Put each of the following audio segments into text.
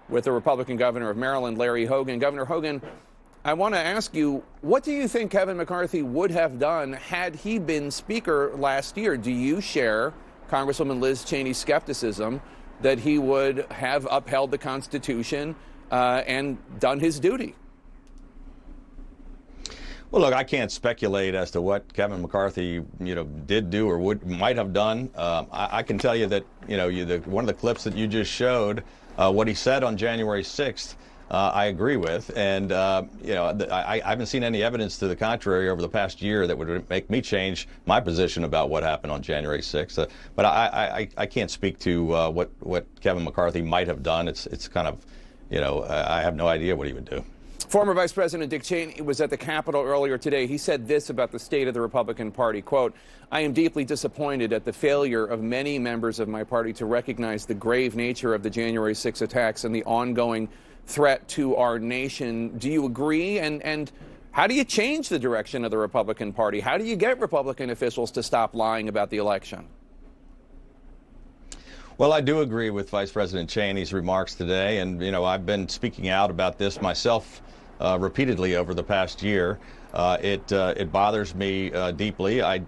with the Republican governor of Maryland, Larry Hogan. Governor Hogan, I want to ask you, what do you think Kevin McCarthy would have done had he been Speaker last year? Do you share Congresswoman Liz Cheney's skepticism that he would have upheld the Constitution and done his duty? Well, look, I can't speculate as to what Kevin McCarthy, did do or might have done. I can tell you that, one of the clips that you just showed, what he said on January 6th, I agree with. And, I haven't seen any evidence to the contrary over the past year that would make me change my position about what happened on January 6th. But I can't speak to what Kevin McCarthy might have done. It's kind of, I have no idea what he would do. Former Vice President Dick Cheney was at the Capitol earlier today. He said this about the state of the Republican Party, quote, "I am deeply disappointed at the failure of many members of my party to recognize the grave nature of the January 6 attacks and the ongoing threat to our nation." Do you agree? And how do you change the direction of the Republican Party? How do you get Republican officials to stop lying about the election? Well, I do agree with Vice President Cheney's remarks today. And, I've been speaking out about this myself repeatedly over the past year. It bothers me deeply. I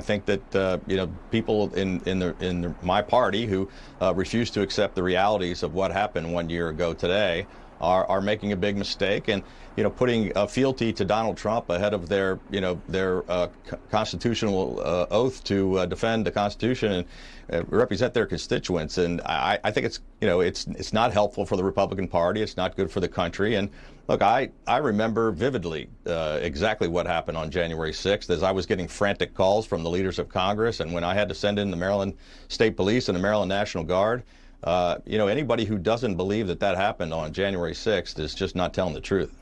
think that people in my party who refuse to accept the realities of what happened 1 year ago today are making a big mistake, and putting fealty to Donald Trump ahead of their constitutional oath to defend the Constitution and represent their constituents. And I think it's not helpful for the Republican Party. It's not good for the country. And look, I remember vividly exactly what happened on January 6th as I was getting frantic calls from the leaders of Congress, and when I had to send in the Maryland State Police and the Maryland National Guard. Anybody who doesn't believe that happened on January 6th is just not telling the truth.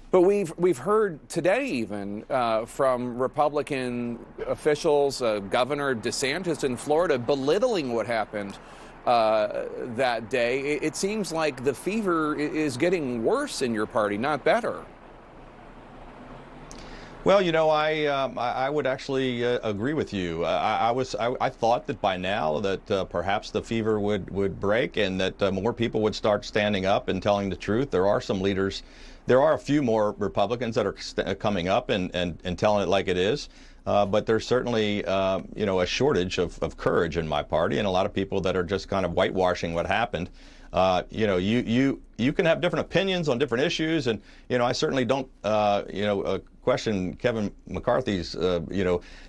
But we've heard today even from Republican officials, Governor DeSantis in Florida, belittling what happened that day. It seems like the fever is getting worse in your party, not better. Well, I would actually agree with you. I thought that by now that perhaps the fever would break and that more people would start standing up and telling the truth. There are some leaders. There are a few more Republicans that are coming up and telling it like it is. But there's certainly, a shortage of courage in my party, and a lot of people that are just kind of whitewashing what happened. You can have different opinions on different issues, and I certainly don't question Kevin McCarthy's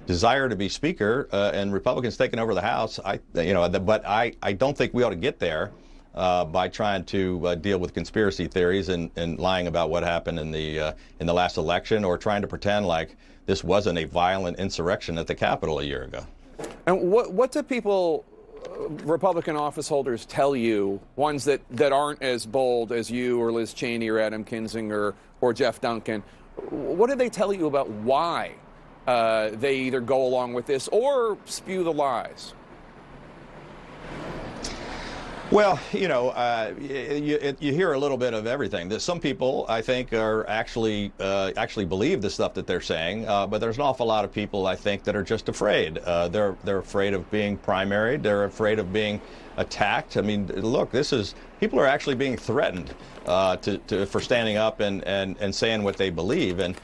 desire to be Speaker and Republicans taking over the House. But I don't think we ought to get there by trying to deal with conspiracy theories and lying about what happened in the last election, or trying to pretend like this wasn't a violent insurrection at the Capitol a year ago. And what do people, Republican office holders, tell you, ones that aren't as bold as you or Liz Cheney or Adam Kinzinger or Jeff Duncan? What do they tell you about why they either go along with this or spew the lies? Well, you hear a little bit of everything. That some people, I think, are actually believe the stuff that they're saying, but there's an awful lot of people, I think, that are just afraid. They're afraid of being primaried. They're afraid of being attacked. I mean, look, people are actually being threatened for standing up and saying what they believe, and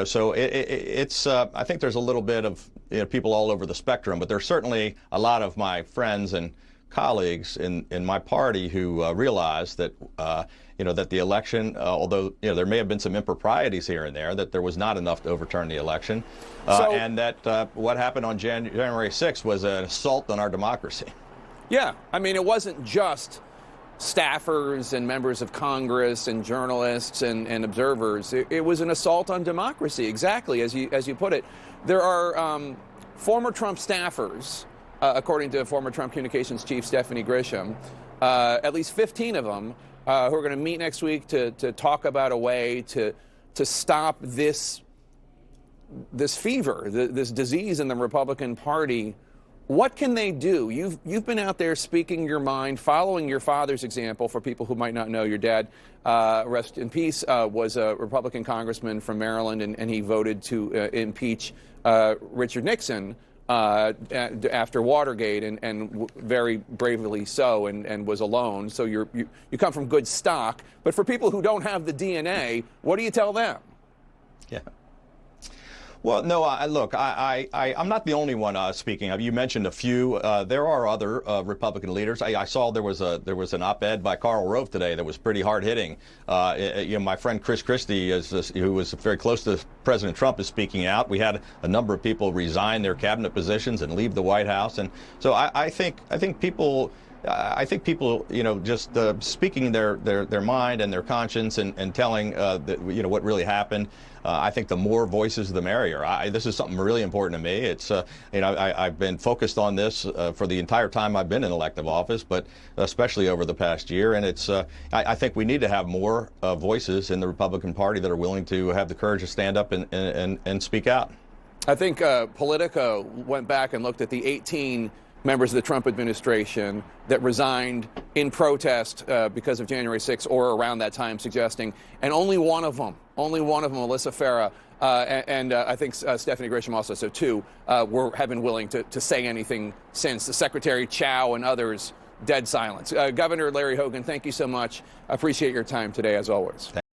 so it's. I think there's a little bit of people all over the spectrum, but there's certainly a lot of my friends and colleagues in my party who realize that that the election, although there may have been some improprieties here and there, that there was not enough to overturn the election, and that what happened on January 6th was an assault on our democracy. Yeah, I mean, it wasn't just staffers and members of Congress and journalists and observers. It was an assault on democracy, exactly as you put it. There are former Trump staffers, according to former Trump communications chief Stephanie Grisham, at least 15 of them who are going to meet next week to talk about a way to stop this fever, this disease in the Republican Party. What can they do? You've been out there speaking your mind, following your father's example. For people who might not know, your dad, rest in peace, was a Republican congressman from Maryland, and he voted to impeach Richard Nixon. after Watergate, and very bravely so, and was alone. So you come from good stock. But for people who don't have the DNA, what do you tell them? Yeah. Well, no, look, I'm not the only one speaking. You mentioned a few. There are other Republican leaders. I saw there was an op-ed by Karl Rove today that was pretty hard-hitting. My friend Chris Christie, who was very close to President Trump, is speaking out. We had a number of people resign their cabinet positions and leave the White House, and so I think people. Just speaking their mind and their conscience and telling what really happened. I think the more voices, the merrier. This is something really important to me. It's I've been focused on this for the entire time I've been in elective office, but especially over the past year. And it's I think we need to have more voices in the Republican Party that are willing to have the courage to stand up and speak out. I think Politico went back and looked at the 18 members of the Trump administration that resigned in protest because of January 6th or around that time, suggesting, and only one of them, Melissa Farah, and I think Stephanie Grisham also, so too, have been willing to say anything since. The Secretary Chow and others, dead silence. Governor Larry Hogan, thank you so much. I appreciate your time today, as always.